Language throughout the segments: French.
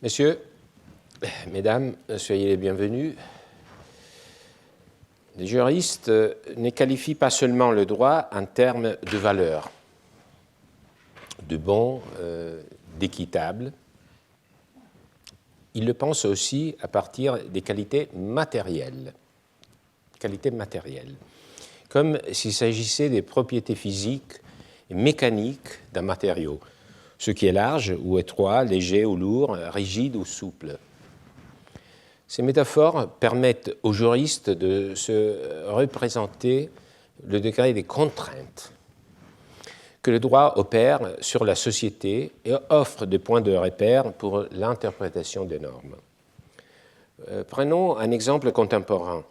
Messieurs, mesdames, soyez les bienvenus. Les juristes ne qualifient pas seulement le droit en termes de valeur, de bon, d'équitable. Ils le pensent aussi à partir des qualités matérielles, comme s'il s'agissait des propriétés physiques et mécaniques d'un matériau, ce qui est large ou étroit, léger ou lourd, rigide ou souple. Ces métaphores permettent aux juristes de se représenter le degré des contraintes que le droit opère sur la société et offre des points de repère pour l'interprétation des normes. Prenons un exemple contemporain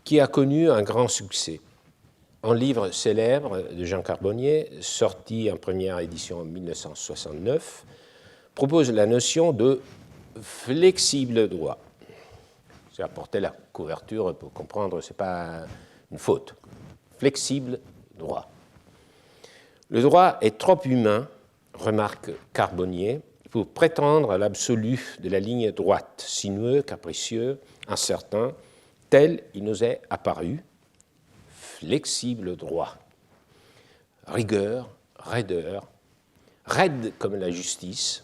qui a connu un grand succès. Un livre célèbre de Jean Carbonnier, sorti en première édition en 1969, propose la notion de flexible droit. J'ai apporté la couverture pour comprendre, ce n'est pas une faute. Flexible droit. Le droit est trop humain, remarque Carbonnier, pour prétendre à l'absolu de la ligne droite, sinueux, capricieux, incertain, tel il nous est apparu. Flexible droit. Rigueur, raideur, raide comme la justice,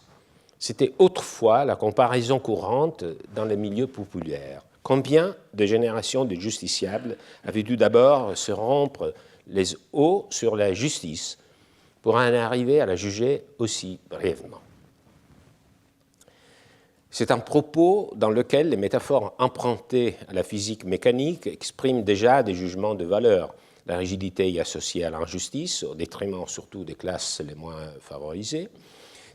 c'était autrefois la comparaison courante dans les milieux populaires. Combien de générations de justiciables avaient dû d'abord se rompre les os sur la justice pour en arriver à la juger aussi brièvement. C'est un propos dans lequel les métaphores empruntées à la physique mécanique expriment déjà des jugements de valeur. La rigidité y associée à l'injustice, au détriment surtout des classes les moins favorisées,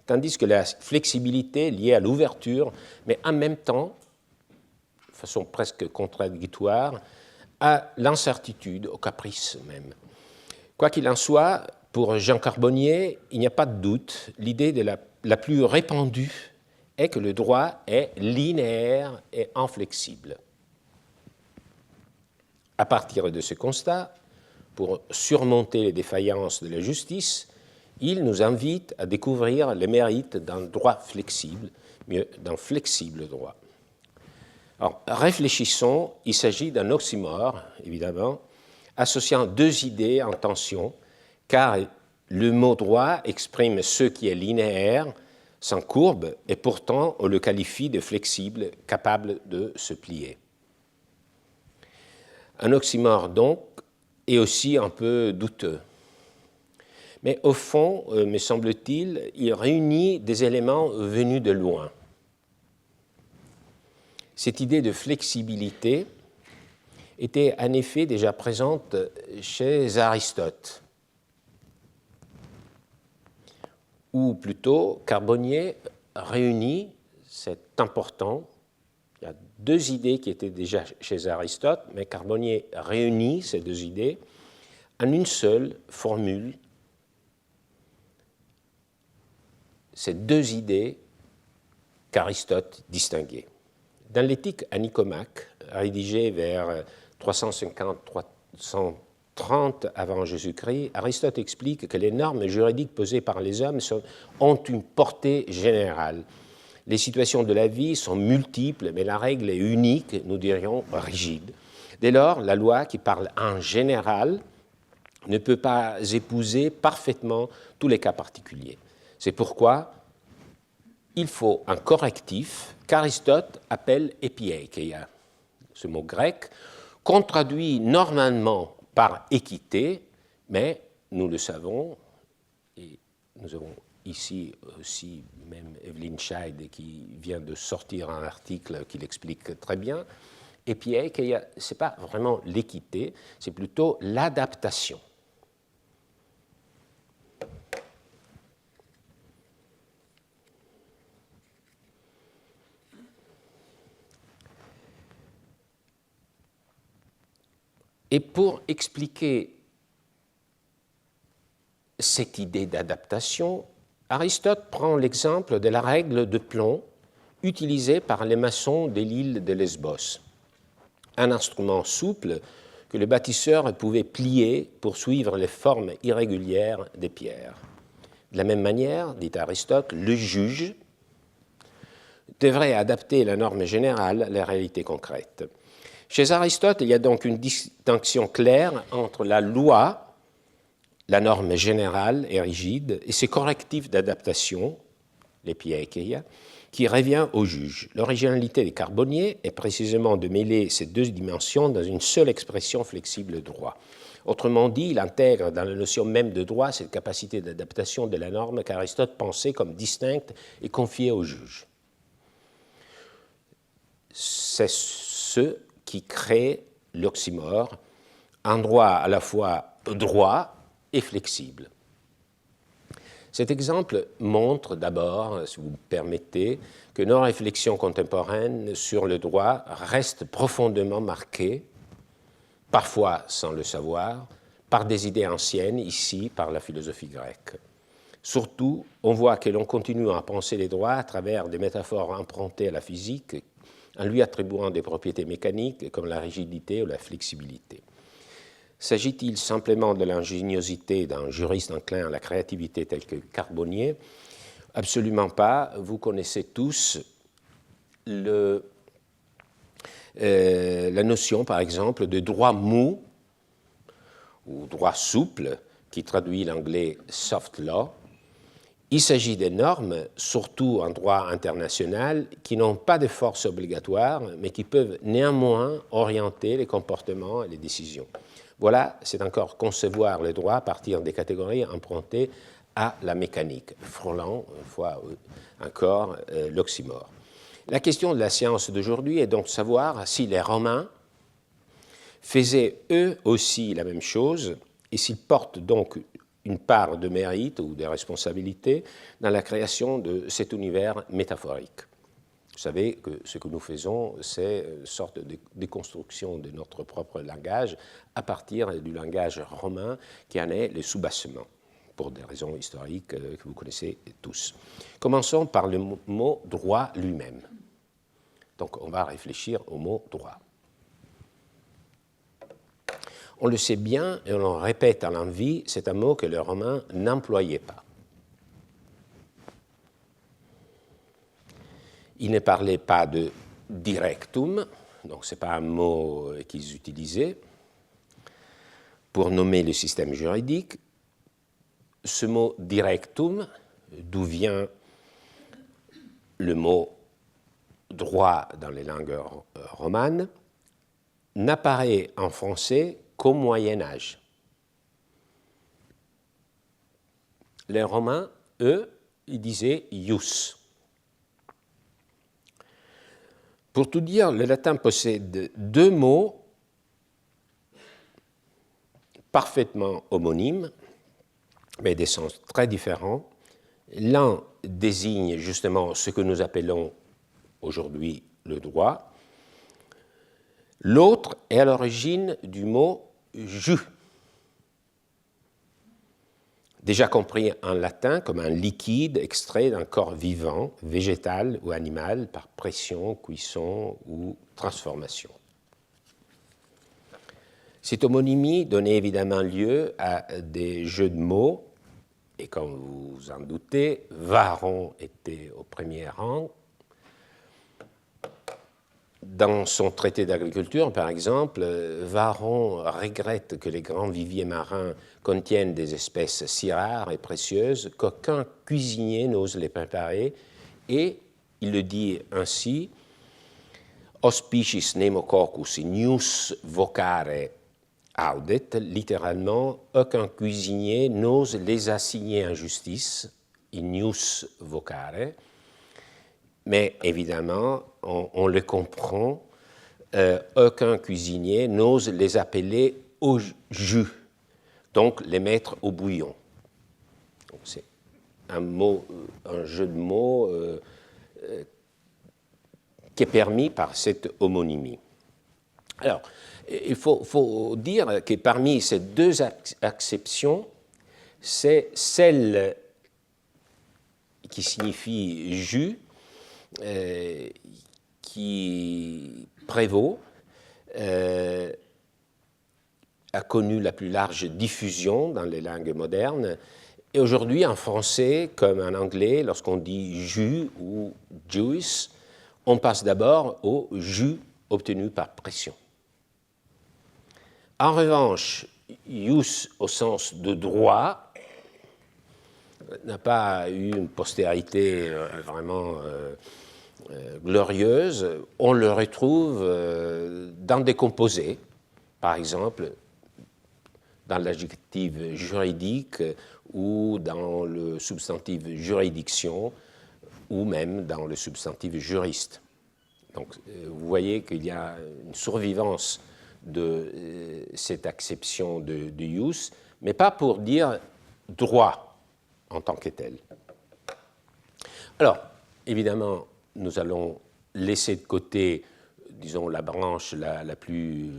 tandis que la flexibilité liée à l'ouverture, mais en même temps, de façon presque contradictoire, à l'incertitude, au caprice même. Quoi qu'il en soit, pour Jean Carbonnier, il n'y a pas de doute, l'idée la plus répandue est que le droit est linéaire et inflexible. À partir de ce constat, pour surmonter les défaillances de la justice, il nous invite à découvrir les mérites d'un droit flexible, mieux d'un flexible droit. Alors, réfléchissons, il s'agit d'un oxymore, évidemment, associant deux idées en tension, car le mot droit exprime ce qui est linéaire, sans courbe, et pourtant on le qualifie de flexible, capable de se plier. Un oxymore, donc, est aussi un peu douteux. Mais au fond, me semble-t-il, il réunit des éléments venus de loin. Cette idée de flexibilité était en effet déjà présente chez Aristote, ou plutôt Carbonnier réunit, c'est important, il y a deux idées qui étaient déjà chez Aristote, mais Carbonnier réunit ces deux idées en une seule formule. Ces deux idées qu'Aristote distinguait. Dans l'éthique à Nicomaque, rédigée vers 350-330 avant Jésus-Christ, Aristote explique que les normes juridiques posées par les hommes ont une portée générale. Les situations de la vie sont multiples, mais la règle est unique, nous dirions rigide. Dès lors, la loi qui parle en général ne peut pas épouser parfaitement tous les cas particuliers. C'est pourquoi il faut un correctif qu'Aristote appelle épieikeia. Ce mot grec, qu'on traduit normalement par équité, mais nous le savons, et nous avons ici aussi même Evelyn Scheid qui vient de sortir un article qui l'explique très bien, épieikeia, ce n'est pas vraiment l'équité, c'est plutôt l'adaptation. Et pour expliquer cette idée d'adaptation, Aristote prend l'exemple de la règle de plomb utilisée par les maçons de l'île de Lesbos, un instrument souple que le bâtisseur pouvait plier pour suivre les formes irrégulières des pierres. De la même manière, dit Aristote, le juge devrait adapter la norme générale à la réalité concrète. Chez Aristote, il y a donc une distinction claire entre la loi, la norme générale et rigide, et ses correctifs d'adaptation, les piaikeia, qui revient au juge. L'originalité des Carbonnier est précisément de mêler ces deux dimensions dans une seule expression flexible de droit. Autrement dit, il intègre dans la notion même de droit cette capacité d'adaptation de la norme qu'Aristote pensait comme distincte et confiée au juge. C'est ce qui crée l'oxymore, un droit à la fois droit et flexible. Cet exemple montre d'abord, si vous me permettez, que nos réflexions contemporaines sur le droit restent profondément marquées, parfois sans le savoir, par des idées anciennes, ici par la philosophie grecque. Surtout, on voit que l'on continue à penser les droits à travers des métaphores empruntées à la physique, en lui attribuant des propriétés mécaniques comme la rigidité ou la flexibilité. S'agit-il simplement de l'ingéniosité d'un juriste enclin à la créativité tel que Carbonnier? Absolument pas. Vous connaissez tous la notion, par exemple, de droit mou ou droit souple, qui traduit l'anglais soft law. Il s'agit des normes, surtout en droit international, qui n'ont pas de force obligatoire, mais qui peuvent néanmoins orienter les comportements et les décisions. Voilà, c'est encore concevoir le droit à partir des catégories empruntées à la mécanique, frôlant, une fois encore, l'oxymore. La question de la science d'aujourd'hui est donc de savoir si les Romains faisaient eux aussi la même chose et s'ils portent donc une part de mérite ou de responsabilité dans la création de cet univers métaphorique. Vous savez que ce que nous faisons, c'est une sorte de déconstruction de notre propre langage à partir du langage romain qui en est le soubassement, pour des raisons historiques que vous connaissez tous. Commençons par le mot droit lui-même. Donc on va réfléchir au mot droit. On le sait bien et on le répète à l'envi, c'est un mot que les Romains n'employaient pas. Ils ne parlaient pas de directum, donc ce n'est pas un mot qu'ils utilisaient pour nommer le système juridique. Ce mot directum, d'où vient le mot droit dans les langues romanes, n'apparaît en français qu'au Moyen Âge. Les Romains, eux, ils disaient ius. Pour tout dire, le latin possède deux mots parfaitement homonymes, mais des sens très différents. L'un désigne justement ce que nous appelons aujourd'hui le droit. L'autre est à l'origine du mot jus, déjà compris en latin comme un liquide extrait d'un corps vivant, végétal ou animal, par pression, cuisson ou transformation. Cette homonymie donnait évidemment lieu à des jeux de mots, et comme vous vous en doutez, Varron était au premier rang. Dans son traité d'agriculture, par exemple, Varron regrette que les grands viviers marins contiennent des espèces si rares et précieuses qu'aucun cuisinier n'ose les préparer, et il le dit ainsi: Auspicis nemococcus ignius vocare audet, littéralement, aucun cuisinier n'ose les assigner en justice, ignius vocare. Mais évidemment, on le comprend, aucun cuisinier n'ose les appeler au jus, donc les mettre au bouillon. Donc c'est un jeu de mots qui est permis par cette homonymie. Alors, il faut dire que parmi ces deux acceptions, c'est celle qui signifie jus qui prévaut, a connu la plus large diffusion dans les langues modernes Et aujourd'hui, en français, comme en anglais, lorsqu'on dit jus ou juice, on passe d'abord au jus obtenu par pression. En revanche, ius au sens de droit n'a pas eu une postérité vraiment glorieuse. On le retrouve dans des composés, par exemple dans l'adjectif juridique ou dans le substantif juridiction ou même dans le substantif juriste. Donc vous voyez qu'il y a une survivance de cette acception de ius, mais pas pour dire droit en tant que tel. Alors, évidemment, nous allons laisser de côté, disons, la branche la plus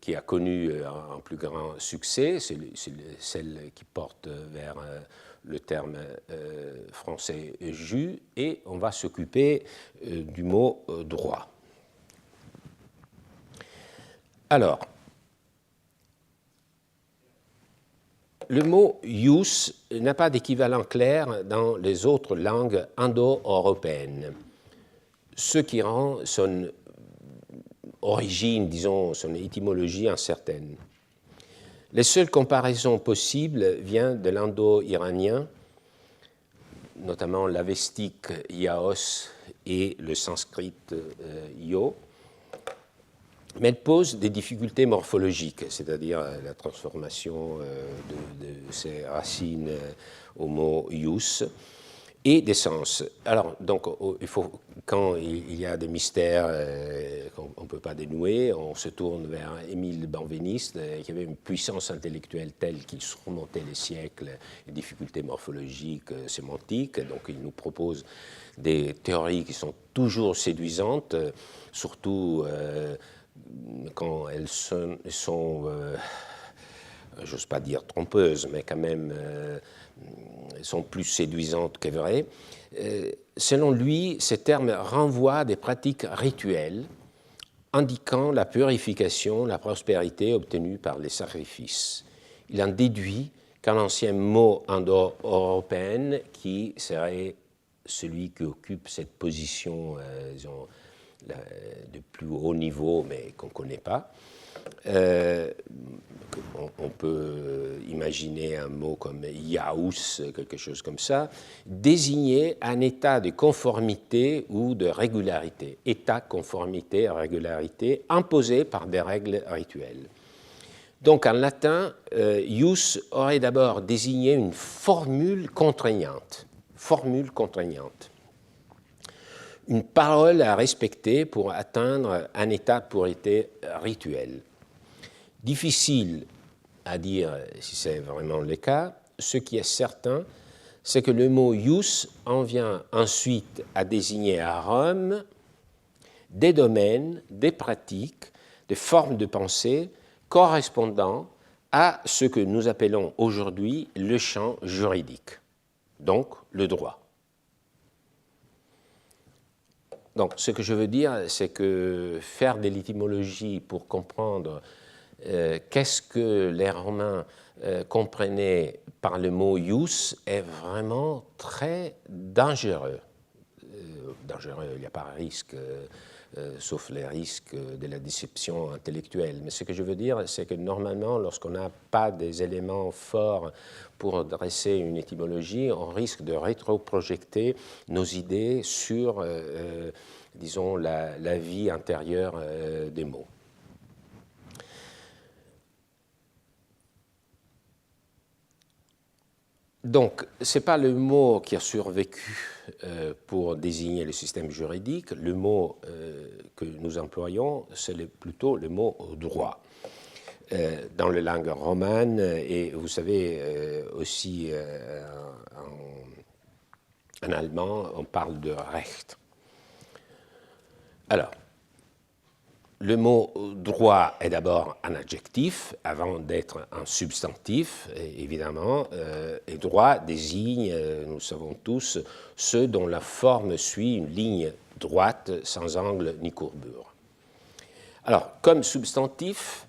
qui a connu un plus grand succès, c'est celle qui porte vers le terme français jus, et on va s'occuper du mot droit. Alors, le mot ius n'a pas d'équivalent clair dans les autres langues indo-européennes, ce qui rend son origine, disons, son étymologie incertaine. Les seules comparaisons possibles viennent de l'indo-iranien, notamment l'avestique yaos et le sanskrit yo, mais elles posent des difficultés morphologiques, c'est-à-dire la transformation de ces racines au mot ius, et des sens. Alors, donc, il faut, quand il y a des mystères qu'on ne peut pas dénouer, on se tourne vers Émile Benveniste, qui avait une puissance intellectuelle telle qu'il surmontait les siècles, les difficultés morphologiques, sémantiques. Donc, il nous propose des théories qui sont toujours séduisantes, surtout quand elles sont j'ose pas dire trompeuses, mais quand même sont plus séduisantes que vraies. Selon lui, ces termes renvoient à des pratiques rituelles indiquant la purification, la prospérité obtenue par les sacrifices. Il en déduit qu'un ancien mot indo-européen, qui serait celui qui occupe cette position, disons, de plus haut niveau, mais qu'on ne connaît pas, on peut imaginer un mot comme yaus, quelque chose comme ça, désigner un état de conformité ou de régularité, état, conformité, régularité, imposé par des règles rituelles. Donc en latin, ius aurait d'abord désigné une formule contraignante, une parole à respecter pour atteindre un état de pureté rituelle. Difficile à dire si c'est vraiment le cas. Ce qui est certain, c'est que le mot ius en vient ensuite à désigner à Rome des domaines, des pratiques, des formes de pensée correspondant à ce que nous appelons aujourd'hui le champ juridique, donc le droit. Donc, ce que je veux dire, c'est que faire de l'étymologie pour comprendre qu'est-ce que les Romains comprenaient par le mot ius est vraiment très dangereux. Dangereux, il n'y a pas de risque, sauf les risques de la déception intellectuelle. Mais ce que je veux dire, c'est que normalement, lorsqu'on n'a pas des éléments forts pour dresser une étymologie, on risque de rétroprojecter nos idées sur, disons, la vie intérieure des mots. Donc, ce n'est pas le mot qui a survécu pour désigner le système juridique. Le mot que nous employons, c'est plutôt le mot droit. Dans la langue romane, et vous savez aussi en allemand, on parle de Recht. Alors, le mot droit est d'abord un adjectif avant d'être un substantif, évidemment, et droit désigne, nous savons tous, ceux dont la forme suit une ligne droite sans angle ni courbure. Alors, comme substantif,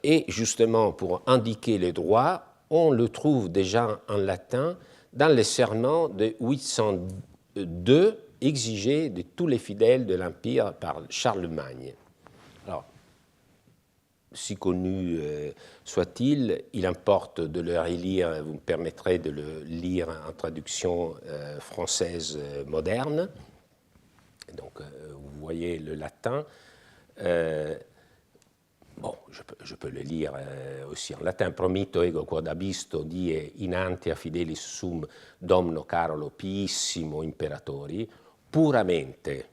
et justement pour indiquer les droits, on le trouve déjà en latin dans les serments de 802 exigés de tous les fidèles de l'Empire par Charlemagne. Alors, si connu soit-il, il importe de le relire, vous me permettrez de le lire en traduction française moderne. Donc, vous voyez le latin. Bon, je peux le lire aussi en latin. Promito ego quod abisto die inantia fidelis sum domino Carolo piissimo imperatori, puramente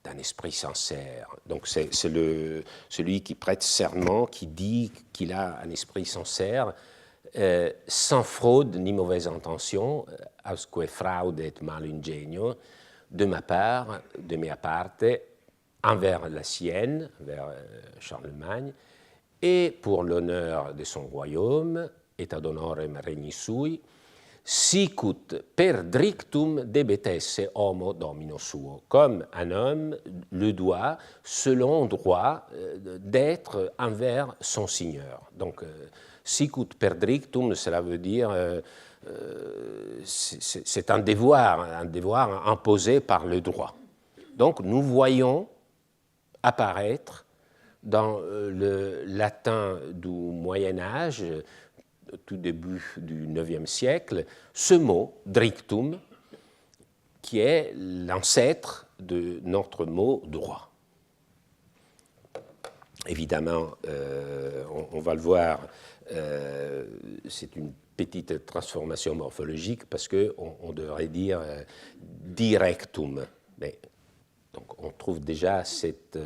d'un esprit sincère. Donc c'est celui qui prête serment, qui dit qu'il a un esprit sincère, sans fraude ni mauvaise intention, ausque fraude et mal ingenio, de ma part, de mea parte, envers la sienne, envers Charlemagne, et pour l'honneur de son royaume, et ad honorem regni sui, sicut per drictum debetesse homo domino suo, comme un homme le doit, selon droit, d'être envers son Seigneur. Donc, sicut per drictum, cela veut dire, c'est un devoir imposé par le droit. Donc, nous voyons apparaître dans le latin du Moyen Âge, tout début du IXe siècle, ce mot, drictum, qui est l'ancêtre de notre mot droit. Évidemment, on va le voir, c'est une petite transformation morphologique parce qu'on devrait dire directum. Mais, donc on trouve déjà cette,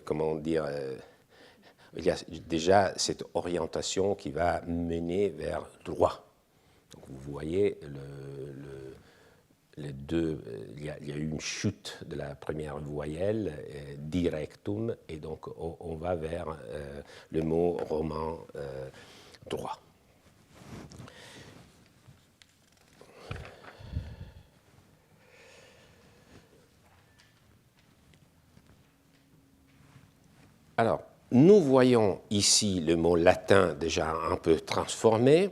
comment dire, il y a déjà cette orientation qui va mener vers droit. Donc vous voyez les deux, il y a eu une chute de la première voyelle, directum, et donc on va vers le mot roman droit. Alors, nous voyons ici le mot latin déjà un peu transformé,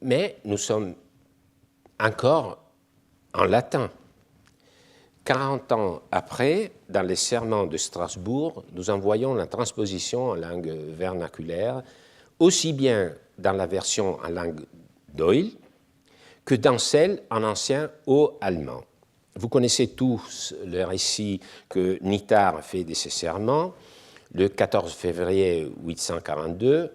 mais nous sommes encore en latin. 40 ans après, dans les serments de Strasbourg, nous en voyons la transposition en langue vernaculaire, aussi bien dans la version en langue d'Oïl que dans celle en ancien haut-allemand. Vous connaissez tous le récit que Nithard fait de ces serments. Le 14 février 842,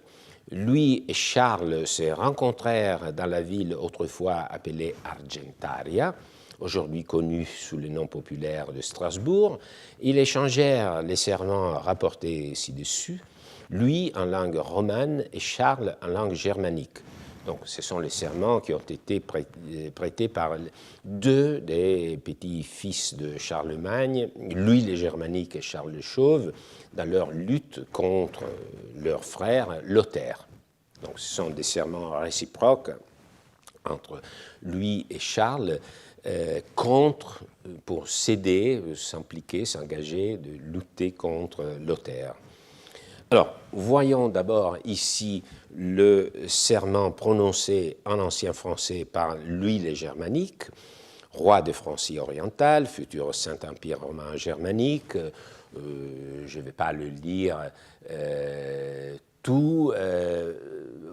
lui et Charles se rencontrèrent dans la ville autrefois appelée Argentaria, aujourd'hui connue sous le nom populaire de Strasbourg. Ils échangèrent les serments rapportés ci-dessus, lui en langue romane et Charles en langue germanique. Donc, ce sont les serments qui ont été prêtés par deux des petits-fils de Charlemagne, lui le germanique et Charles le Chauve, dans leur lutte contre leur frère Lothaire. Donc, ce sont des serments réciproques entre lui et Charles pour s'aider, s'impliquer, s'engager, de lutter contre Lothaire. Alors, voyons d'abord ici le serment prononcé en ancien français par Louis le Germanique, roi de Francie orientale, futur Saint-Empire romain germanique. Je ne vais pas le lire tout.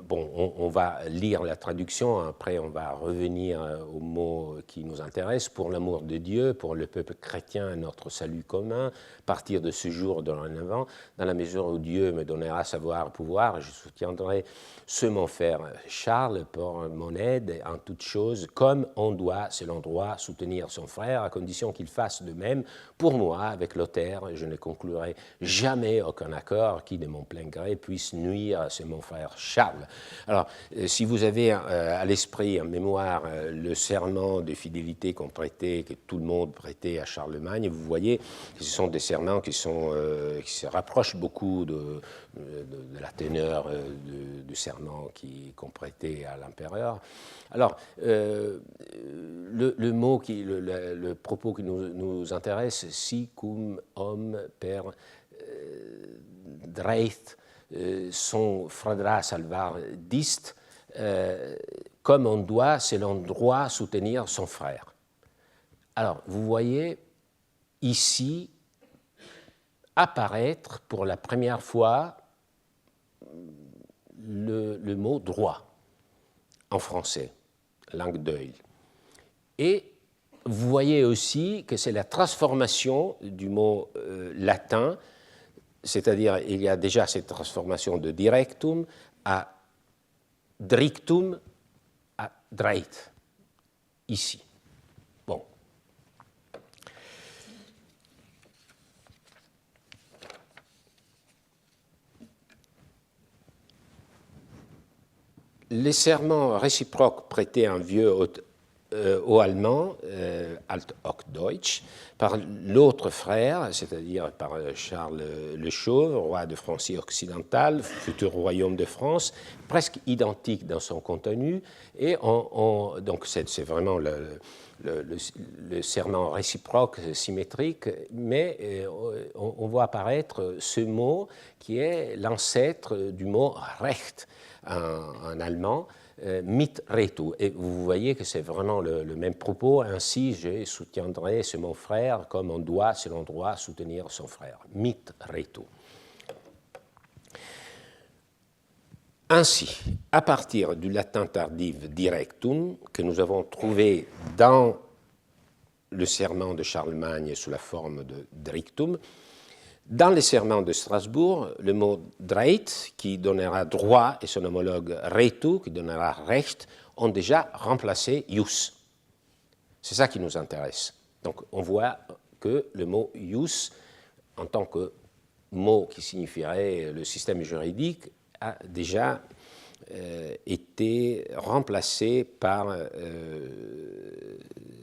Bon, on va lire la traduction, après on va revenir aux mots qui nous intéressent. Pour l'amour de Dieu, pour le peuple chrétien, notre salut commun, partir de ce jour de l'an avant, dans la mesure où Dieu me donnera savoir, pouvoir, je soutiendrai ce mon frère Charles pour mon aide en toutes choses, comme on doit, selon droit, soutenir son frère, à condition qu'il fasse de même pour moi avec Lothaire. Je ne conclurai jamais aucun accord qui, de mon plein gré, puisse nuire à ce mon frère Charles. Alors, si vous avez à l'esprit, en mémoire, le serment de fidélité qu'on prêtait, que tout le monde prêtait à Charlemagne, vous voyez que ce sont des serments qui se rapprochent beaucoup de la teneur du serment qu'on prêtait à l'empereur. Alors, le mot, le propos qui nous intéresse, si cum homme per dreith son Fradra Salvar dist, comme on doit, selon droit, soutenir son frère. Alors, vous voyez ici apparaître pour la première fois le mot droit en français, langue d'Oeil. Et vous voyez aussi que c'est la transformation du mot latin, c'est-à-dire il y a déjà cette transformation de directum à drictum à dreit, ici. Bon. Les serments réciproques prêtés à un vieux haut allemand, Althochdeutsch, par l'autre frère, c'est-à-dire par Charles le Chauve, roi de Francie occidentale, futur royaume de France, presque identique dans son contenu. Et donc c'est vraiment le serment réciproque symétrique, mais on voit apparaître ce mot qui est l'ancêtre du mot Recht en allemand, mit retu. Et vous voyez que c'est vraiment le même propos. Ainsi, je soutiendrai ce mon frère comme on doit, selon droit, soutenir son frère. Mit retu. Ainsi, à partir du latin tardif directum, que nous avons trouvé dans le serment de Charlemagne sous la forme de drictum, dans les serments de Strasbourg, le mot dreit, qui donnera droit, et son homologue retu, qui donnera recht, ont déjà remplacé ius. C'est ça qui nous intéresse. Donc on voit que le mot ius, en tant que mot qui signifierait le système juridique, a déjà été remplacé par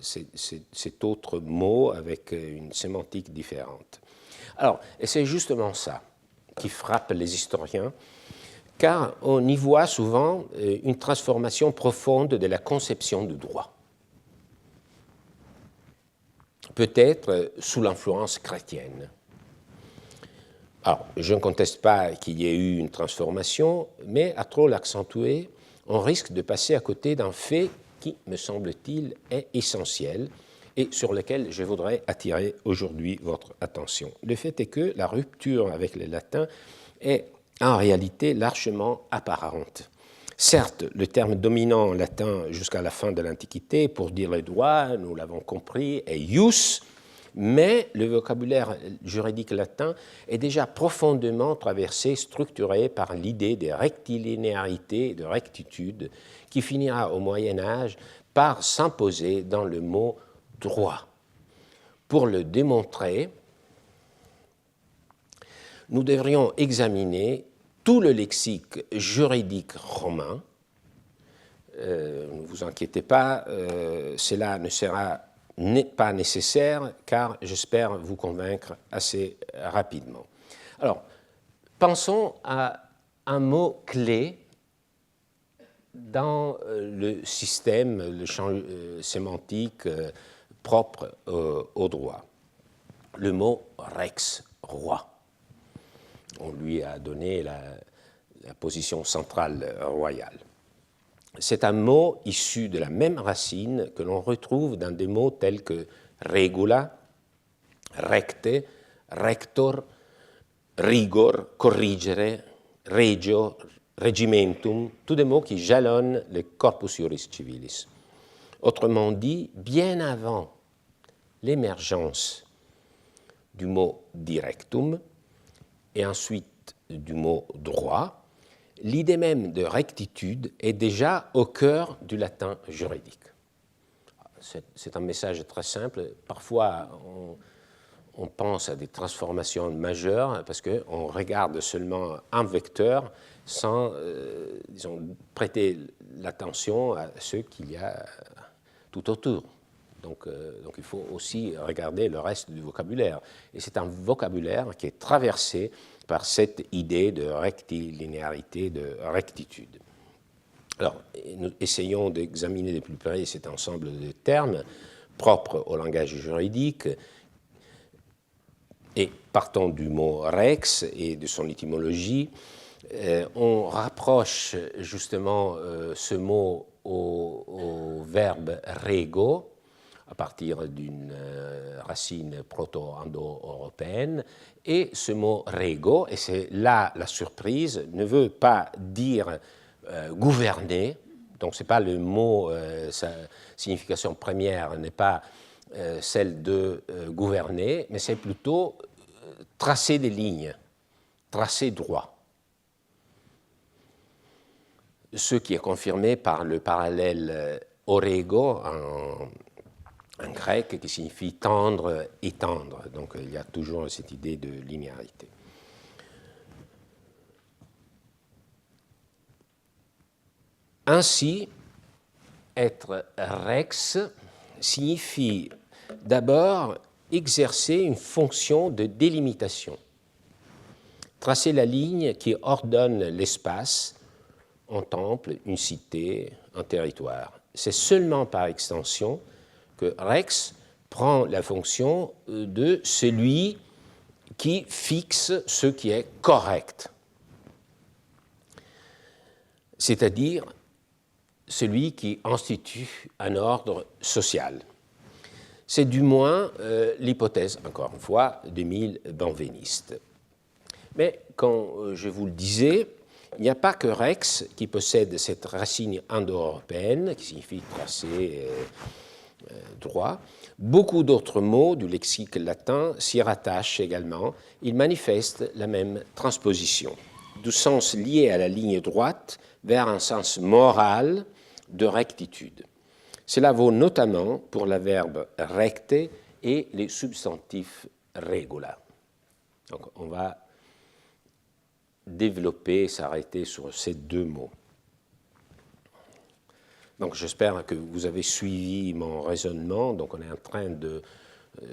cet autre mot avec une sémantique différente. Alors, et c'est justement ça qui frappe les historiens, car on y voit souvent une transformation profonde de la conception du droit. Peut-être sous l'influence chrétienne. Alors, je ne conteste pas qu'il y ait eu une transformation, mais à trop l'accentuer, on risque de passer à côté d'un fait qui, me semble-t-il, est essentiel et sur lequel je voudrais attirer aujourd'hui votre attention. Le fait est que la rupture avec les latins est en réalité largement apparente. Certes, le terme dominant en latin jusqu'à la fin de l'Antiquité pour dire le droit, nous l'avons compris, est ius, mais le vocabulaire juridique latin est déjà profondément traversé, structuré par l'idée de rectilinéarité et de rectitude qui finira au Moyen Âge par s'imposer dans le mot droit. Pour le démontrer, nous devrions examiner tout le lexique juridique romain. Ne vous inquiétez pas, cela ne sera pas nécessaire car j'espère vous convaincre assez rapidement. Alors, pensons à un mot clé dans le système, le champ sémantique propre au droit. Le mot rex, roi. On lui a donné la position centrale royale. C'est un mot issu de la même racine que l'on retrouve dans des mots tels que regula, recte, rector, rigor, corrigere, regio, regimentum, tous des mots qui jalonnent le corpus juris civilis. Autrement dit, bien avant l'émergence du mot directum et ensuite du mot droit, l'idée même de rectitude est déjà au cœur du latin juridique. C'est un message très simple. Parfois, on pense à des transformations majeures parce qu'on regarde seulement un vecteur sans disons, prêter l'attention à ce qu'il y a tout autour. Donc il faut aussi regarder le reste du vocabulaire. Et c'est un vocabulaire qui est traversé par cette idée de rectilinéarité, de rectitude. Alors, nous essayons d'examiner de plus près cet ensemble de termes propres au langage juridique et partant du mot rex et de son étymologie, On rapproche justement ce mot au verbe rego, à partir d'une racine proto-indo-européenne, et ce mot rego, et c'est là la surprise, ne veut pas dire gouverner, donc ce n'est pas le mot, sa signification première n'est pas celle de gouverner, mais c'est plutôt tracer des lignes, tracer droit. Ce qui est confirmé par le parallèle orego en grec qui signifie tendre, étendre. Donc il y a toujours cette idée de linéarité. Ainsi, être rex signifie d'abord exercer une fonction de délimitation, tracer la ligne qui ordonne l'espace, un temple, une cité, un territoire. C'est seulement par extension que rex prend la fonction de celui qui fixe ce qui est correct, c'est-à-dire celui qui institue un ordre social. C'est du moins l'hypothèse, encore une fois, d'Émile Benveniste. Mais, quand je vous le disais, il n'y a pas que rex qui possède cette racine indo-européenne, qui signifie tracer droit. Beaucoup d'autres mots du lexique latin s'y rattachent également. Ils manifestent la même transposition, du sens lié à la ligne droite vers un sens moral de rectitude. Cela vaut notamment pour le verbe recte et les substantifs regula. Donc on va développer, s'arrêter sur ces deux mots. Donc j'espère que vous avez suivi mon raisonnement. Donc on est en train de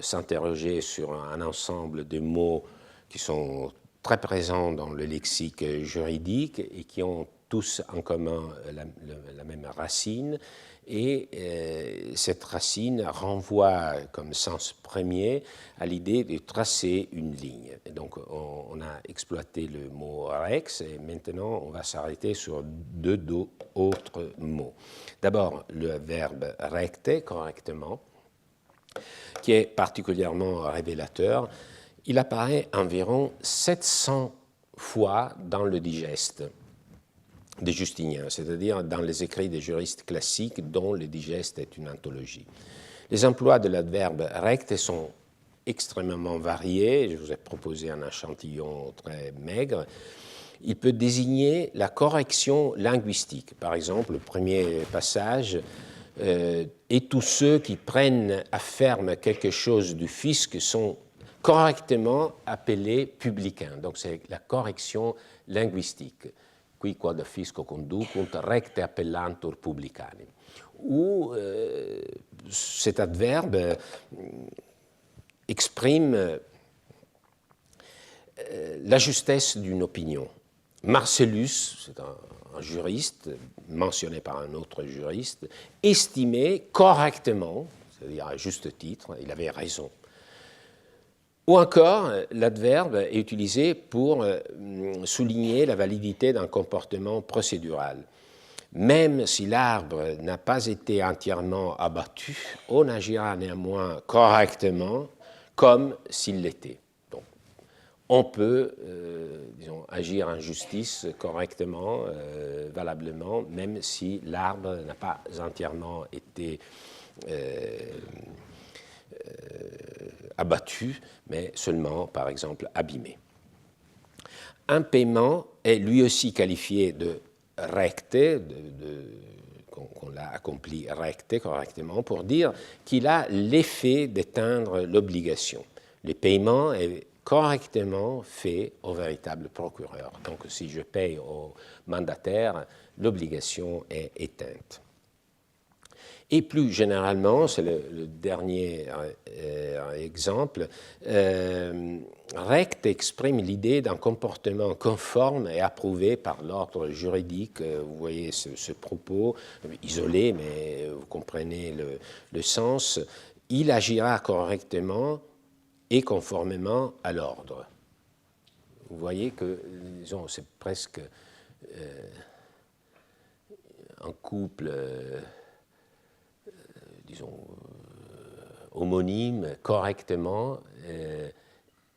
s'interroger sur un ensemble de mots qui sont très présents dans le lexique juridique et qui ont tous en commun la même racine. Et cette racine renvoie comme sens premier à l'idée de tracer une ligne. Et donc on a exploité le mot rex et maintenant on va s'arrêter sur deux autres mots. D'abord le verbe recte, correctement, qui est particulièrement révélateur. Il apparaît environ 700 fois dans le digeste de Justinien, c'est-à-dire dans les écrits des juristes classiques dont le digeste est une anthologie. Les emplois de l'adverbe recte sont extrêmement variés. Je vous ai proposé un échantillon très maigre. Il peut désigner la correction linguistique. Par exemple, le premier passage et tous ceux qui prennent à ferme quelque chose du fisc sont correctement appelés publicains. Donc c'est la correction linguistique. Qui quod fisco conducunt recte appellantur publicani. Où cet adverbe exprime la justesse d'une opinion. Marcellus, c'est un juriste mentionné par un autre juriste, estimait correctement, c'est-à-dire à juste titre, il avait raison. Ou encore, l'adverbe est utilisé pour souligner la validité d'un comportement procédural. Même si l'arbre n'a pas été entièrement abattu, on agira néanmoins correctement comme s'il l'était. Donc, on peut agir en justice correctement, valablement, même si l'arbre n'a pas entièrement été abattu, mais seulement, par exemple, abîmé. Un paiement est lui aussi qualifié de recte, qu'on l'a accompli recte, correctement, pour dire qu'il a l'effet d'éteindre l'obligation. Le paiement est correctement fait au véritable procureur. Donc, si je paye au mandataire, l'obligation est éteinte. Et plus généralement, c'est le dernier exemple, recte exprime l'idée d'un comportement conforme et approuvé par l'ordre juridique. Vous voyez ce propos, isolé, mais vous comprenez le sens. Il agira correctement et conformément à l'ordre. Vous voyez que disons, c'est presque un couple, disons, homonyme, correctement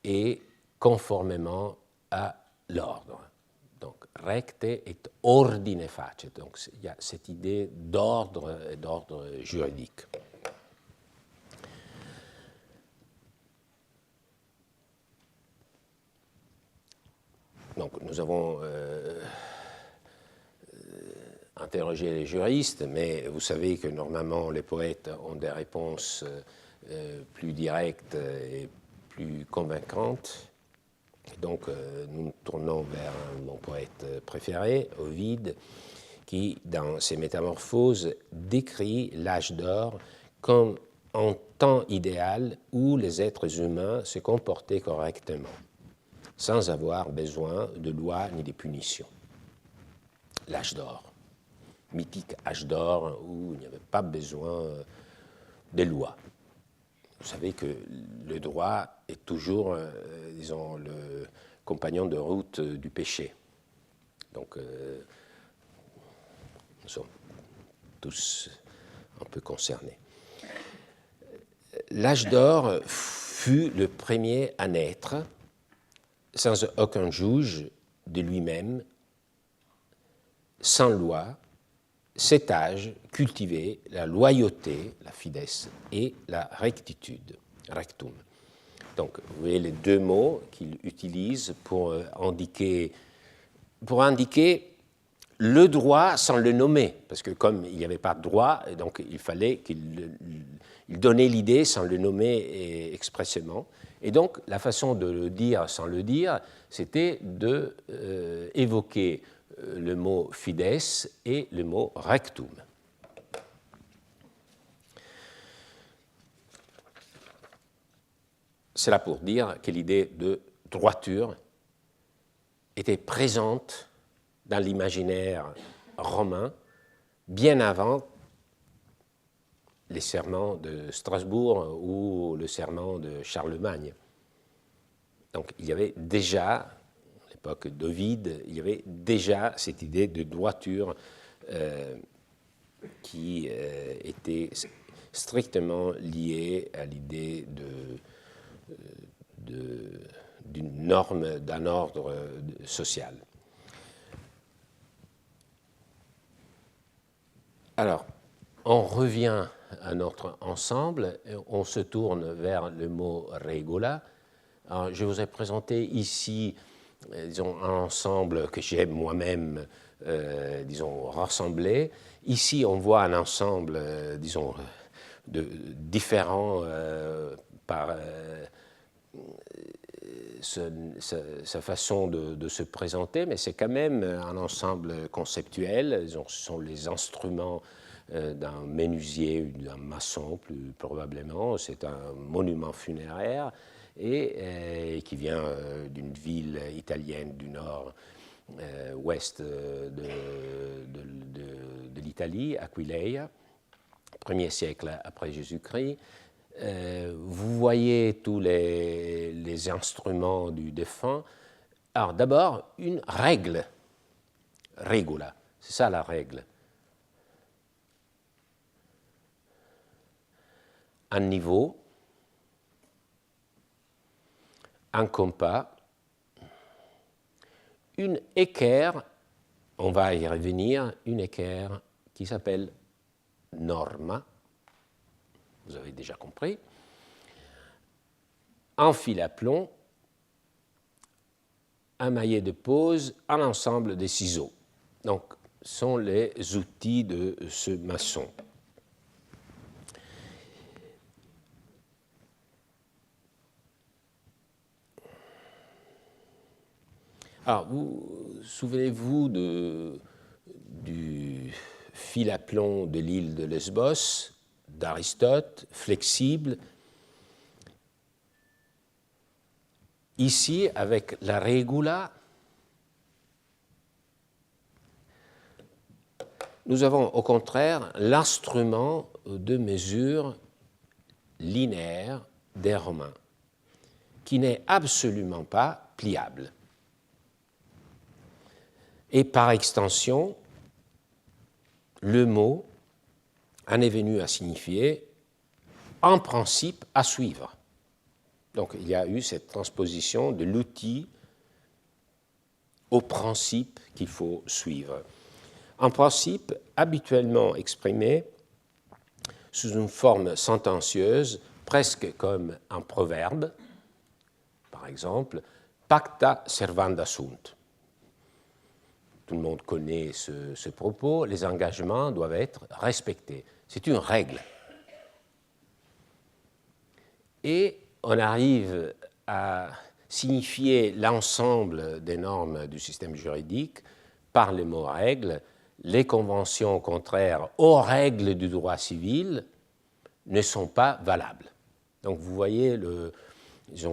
et conformément à l'ordre. Donc, recte et ordine facet. Donc, il y a cette idée d'ordre et d'ordre juridique. Donc, nous avons interrogé les juristes, mais vous savez que normalement les poètes ont des réponses plus directes et plus convaincantes. Donc, nous nous tournons vers mon poète préféré, Ovide, qui, dans ses Métamorphoses, décrit l'âge d'or comme un temps idéal où les êtres humains se comportaient correctement, sans avoir besoin de lois ni de punitions. L'âge d'or, mythique âge d'or où il n'y avait pas besoin de lois. Vous savez que le droit est toujours, disons, le compagnon de route du péché. Donc, nous sommes tous un peu concernés. L'âge d'or fut le premier à naître, sans aucun juge de lui-même, sans loi. Cet âge cultivait la loyauté, la fides, et la rectitude, rectum. Donc, vous voyez les deux mots qu'il utilise pour indiquer le droit sans le nommer, parce que comme il n'y avait pas de droit, donc il fallait qu'il donnait l'idée sans le nommer expressément. Et donc, la façon de le dire sans le dire, c'était d'évoquer le mot fides et le mot rectum. C'est là pour dire que l'idée de droiture était présente dans l'imaginaire romain bien avant les serments de Strasbourg ou le serment de Charlemagne. Donc il y avait déjà, à l'époque d'Ovide, il y avait déjà cette idée de droiture qui était strictement liée à l'idée d'une norme, d'un ordre social. Alors, on revient à notre ensemble, et on se tourne vers le mot regula. Alors, je vous ai présenté ici, disons, un ensemble que j'ai moi-même, disons, rassemblé. Ici, on voit un ensemble, disons, différent par sa façon de se présenter, mais c'est quand même un ensemble conceptuel. Ce sont les instruments d'un menuisier ou d'un maçon, plus probablement. C'est un monument funéraire et qui vient d'une ville italienne du nord-ouest de l'Italie, Aquileia, 1er siècle après Jésus-Christ. Vous voyez tous les instruments du défunt. Alors d'abord, une règle, regula, c'est ça la règle. Un niveau, un compas, une équerre, on va y revenir, une équerre qui s'appelle norma, vous avez déjà compris, un fil à plomb, un maillet de pose, un ensemble de ciseaux. Donc, sont les outils de ce maçon. Alors, vous souvenez-vous du fil à plomb de l'île de Lesbos, d'Aristote, flexible. Ici, avec la regula, nous avons au contraire l'instrument de mesure linéaire des Romains, qui n'est absolument pas pliable. Et par extension, le mot en est venu à signifier en principe à suivre. Donc il y a eu cette transposition de l'outil au principe qu'il faut suivre. Un principe habituellement exprimé sous une forme sentencieuse, presque comme un proverbe, par exemple, pacta servanda sunt. Tout le monde connaît ce propos, les engagements doivent être respectés. C'est une règle. Et on arrive à signifier l'ensemble des normes du système juridique par les mots règles. Les conventions contraires aux règles du droit civil ne sont pas valables. Donc vous voyez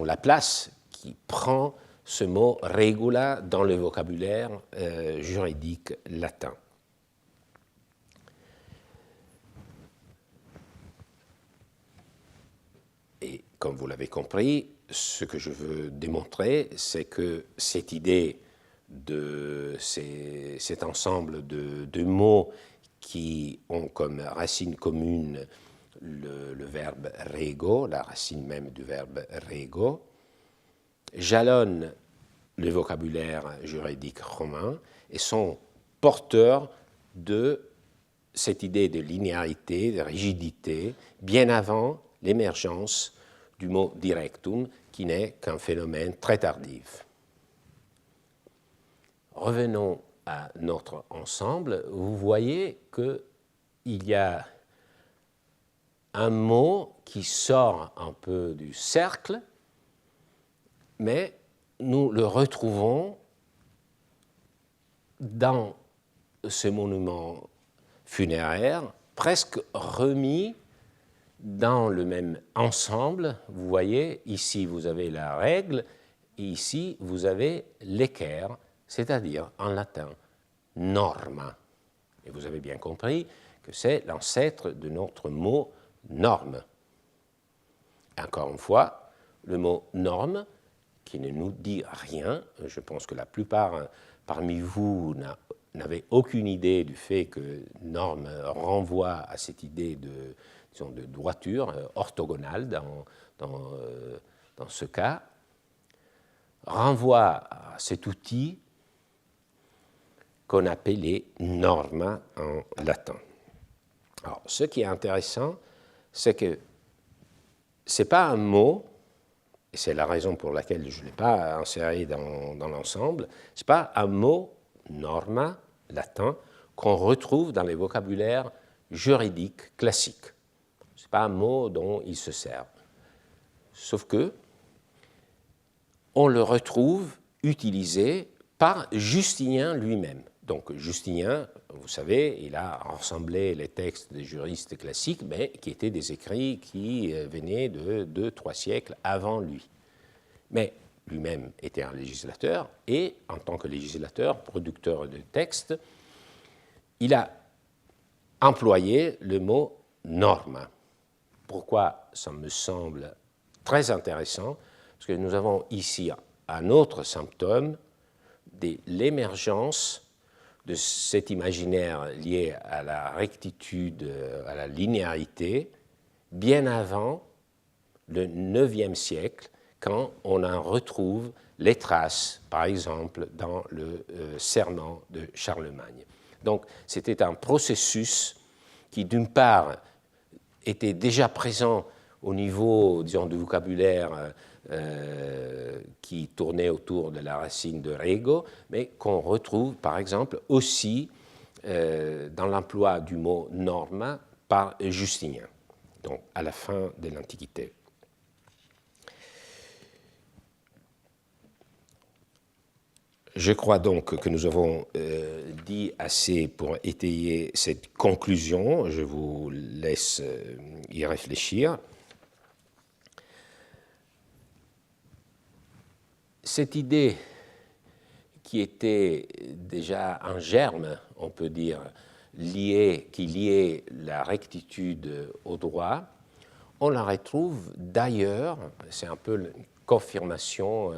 la place qui prend ce mot regula dans le vocabulaire juridique latin. Et comme vous l'avez compris, ce que je veux démontrer, c'est que cette idée de cet ensemble de mots qui ont comme racine commune le verbe rego, la racine même du verbe rego, jalonnent le vocabulaire juridique romain et sont porteurs de cette idée de linéarité, de rigidité, bien avant l'émergence du mot directum, qui n'est qu'un phénomène très tardif. Revenons à notre ensemble. Vous voyez qu'il y a un mot qui sort un peu du cercle, mais nous le retrouvons dans ce monument funéraire, presque remis dans le même ensemble. Vous voyez, ici vous avez la règle, et ici vous avez l'équerre, c'est-à-dire en latin norma. Et vous avez bien compris que c'est l'ancêtre de notre mot norme. Encore une fois, le mot norme, qui ne nous dit rien, je pense que la plupart parmi vous n'avez aucune idée du fait que norme renvoie à cette idée de droiture orthogonale dans ce cas, renvoie à cet outil qu'on appelait norma en latin. Alors, ce qui est intéressant, c'est que ce n'est pas un mot, et c'est la raison pour laquelle je ne l'ai pas inséré dans l'ensemble, ce n'est pas un mot norma latin qu'on retrouve dans les vocabulaires juridiques classiques. Ce n'est pas un mot dont il se sert. Sauf que on le retrouve utilisé par Justinien lui-même. Donc Justinien, vous savez, il a rassemblé les textes des juristes classiques, mais qui étaient des écrits qui venaient de 2-3 siècles avant lui. Mais lui-même était un législateur, et en tant que législateur, producteur de textes, il a employé le mot norma. Pourquoi ça me semble très intéressant? Parce que nous avons ici un autre symptôme de l'émergence de cet imaginaire lié à la rectitude, à la linéarité, bien avant le IXe siècle, quand on en retrouve les traces, par exemple, dans le serment de Charlemagne. Donc, c'était un processus qui, d'une part, était déjà présent au niveau, disons, du vocabulaire qui tournait autour de la racine de rego, mais qu'on retrouve, par exemple, aussi dans l'emploi du mot norma par Justinien, donc à la fin de l'Antiquité. Je crois donc que nous avons dit assez pour étayer cette conclusion. Je vous laisse y réfléchir. Cette idée qui était déjà en germe, on peut dire, qui liait la rectitude au droit, on la retrouve d'ailleurs, c'est un peu une confirmation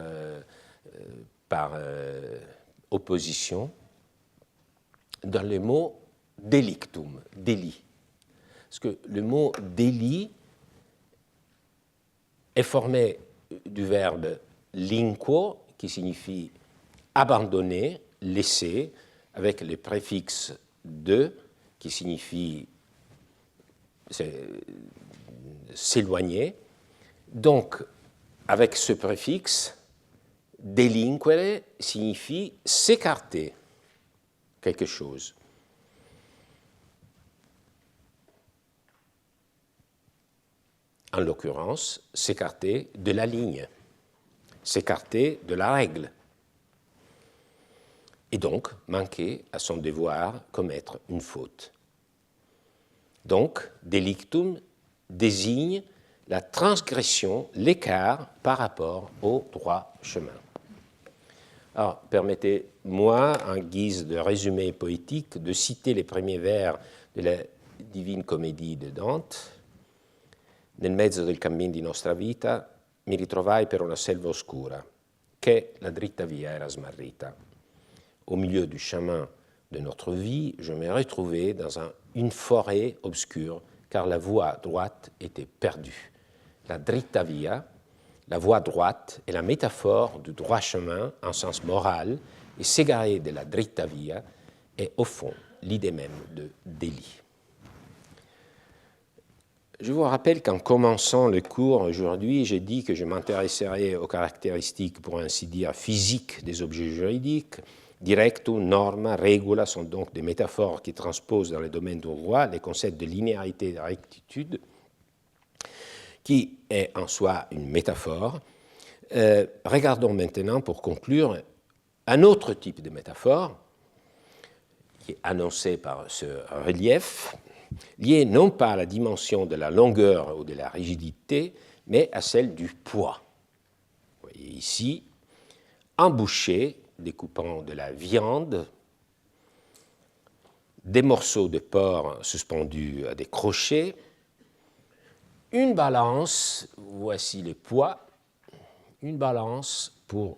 par opposition, dans le mot delictum, délit. Parce que le mot délit est formé du verbe linquo, qui signifie abandonner, laisser, avec le préfixe de, qui signifie s'éloigner. Donc, avec ce préfixe, delinquere signifie s'écarter quelque chose. En l'occurrence, s'écarter de la ligne, s'écarter de la règle, et donc manquer à son devoir, commettre une faute. Donc, delictum désigne la transgression, l'écart par rapport au droit chemin. Alors, permettez-moi, en guise de résumé poétique, de citer les premiers vers de la Divine Comédie de Dante. Nel mezzo del cammin di nostra vita mi ritrovai per una selva oscura, che la dritta via era smarrita. Au milieu du chemin de notre vie, je me retrouvai dans une forêt obscure, car la voie droite était perdue. La dritta via, la voie droite, est la métaphore du droit chemin en sens moral, et s'égarer de la dritta via est au fond l'idée même de délit. Je vous rappelle qu'en commençant le cours aujourd'hui, j'ai dit que je m'intéresserais aux caractéristiques, pour ainsi dire, physiques des objets juridiques. Directum, norma, regula sont donc des métaphores qui transposent dans le domaine du droit les concepts de linéarité et de rectitude, qui est en soi une métaphore. Regardons maintenant, pour conclure, un autre type de métaphore, qui est annoncé par ce relief, lié non pas à la dimension de la longueur ou de la rigidité, mais à celle du poids. Vous voyez ici, un boucher découpant de la viande, des morceaux de porc suspendus à des crochets, une balance, voici les poids, une balance pour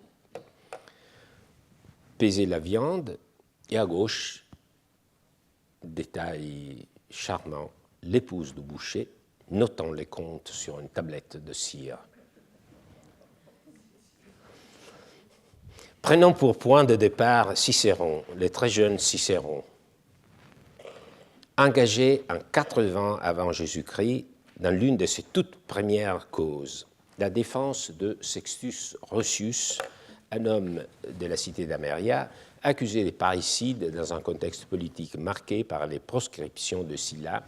peser la viande, et à gauche, détail charmant, l'épouse du boucher, notant les comptes sur une tablette de cire. Prenons pour point de départ Cicéron, le très jeune Cicéron. Engagé en 80 avant Jésus-Christ dans l'une de ses toutes premières causes, la défense de Sextus Roscius, un homme de la cité d'Améria, accusé de parricide dans un contexte politique marqué par les proscriptions de Sylla,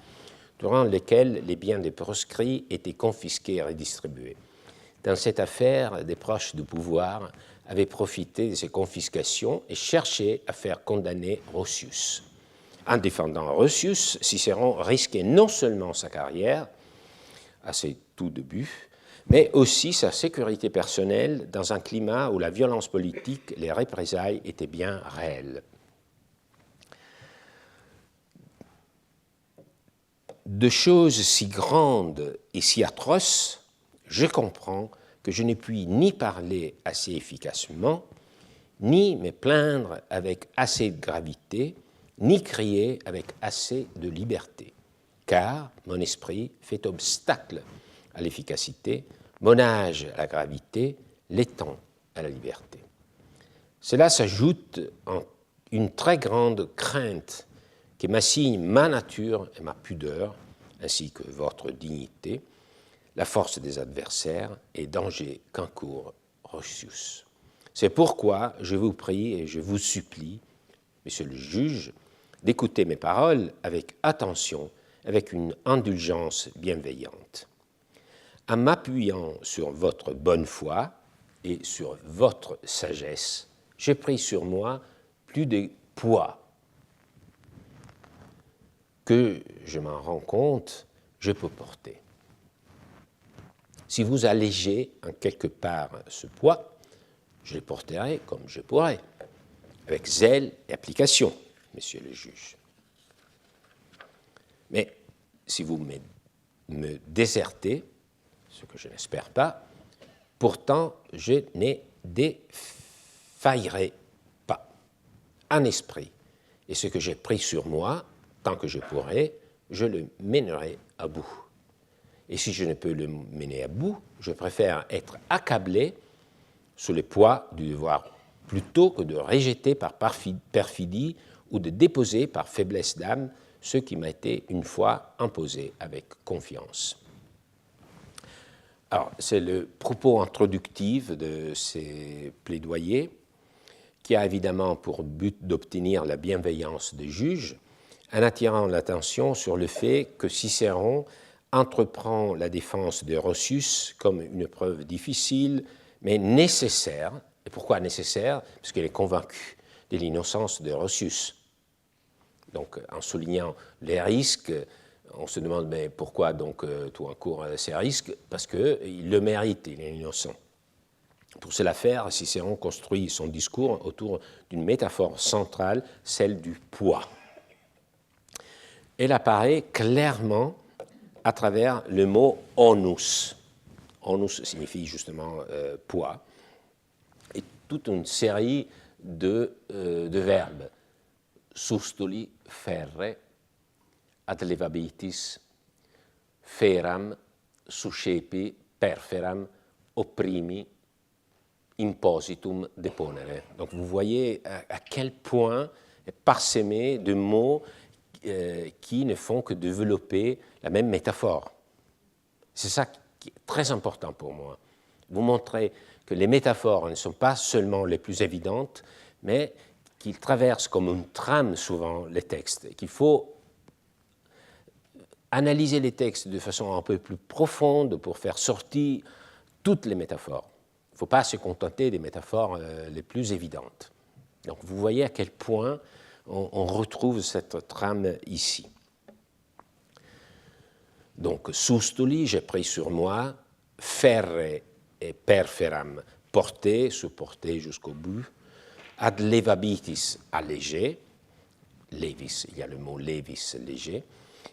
durant lesquelles les biens des proscrits étaient confisqués et redistribués. Dans cette affaire, des proches du pouvoir avaient profité de ces confiscations et cherchaient à faire condamner Roscius. En défendant Roscius, Cicéron risquait non seulement sa carrière, à ses tout débuts, mais aussi sa sécurité personnelle dans un climat où la violence politique, les représailles étaient bien réelles. De choses si grandes et si atroces, je comprends que je ne puis ni parler assez efficacement, ni me plaindre avec assez de gravité, ni crier avec assez de liberté, car mon esprit fait obstacle à l'efficacité, mon âge à la gravité, l'étend à la liberté. Cela s'ajoute en une très grande crainte qui m'assigne ma nature et ma pudeur, ainsi que votre dignité, la force des adversaires et danger qu'encourt Roscius. C'est pourquoi je vous prie et je vous supplie, monsieur le juge, d'écouter mes paroles avec attention, avec une indulgence bienveillante. En m'appuyant sur votre bonne foi et sur votre sagesse, j'ai pris sur moi plus de poids que, je m'en rends compte, je peux porter. Si vous allégez en quelque part ce poids, je le porterai comme je pourrai, avec zèle et application, monsieur le juge. Mais si vous me désertez, ce que je n'espère pas, pourtant je ne défaillerai pas en esprit Et ce que j'ai pris sur moi, tant que je pourrai, je le mènerai à bout. Et si je ne peux le mener à bout, je préfère être accablé sous le poids du devoir plutôt que de rejeter par perfidie ou de déposer par faiblesse d'âme ce qui m'a été une fois imposé avec confiance. Alors, c'est le propos introductif de ces plaidoyers qui a évidemment pour but d'obtenir la bienveillance des juges, en attirant l'attention sur le fait que Cicéron entreprend la défense de Roscius comme une preuve difficile, mais nécessaire. Et pourquoi nécessaire? Parce qu'il est convaincu de l'innocence de Roscius. Donc, en soulignant les risques, on se demande mais pourquoi donc tout encourt ces risques? Parce qu'il le mérite, il est innocent. Pour cela faire, Cicéron construit son discours autour d'une métaphore centrale, celle du poids. Elle apparaît clairement à travers le mot onus. Onus signifie justement poids. Et toute une série de verbes. Sustuli, ferre, ad levabitis, feram, suscepi, perferam, opprimi, impositum deponere. Donc vous voyez à quel point est parsemé de mots qui ne font que développer la même métaphore. C'est ça qui est très important pour moi. Vous montrez que les métaphores ne sont pas seulement les plus évidentes, mais qu'ils traversent comme une trame souvent les textes, qu'il faut analyser les textes de façon un peu plus profonde pour faire sortir toutes les métaphores. Il ne faut pas se contenter des métaphores les plus évidentes. Donc vous voyez à quel point on retrouve cette trame ici. Donc sustuli, j'ai pris sur moi, ferre et perferam, porter, supporter jusqu'au bout, ad levabitis, allégé, levis, il y a le mot levis, léger,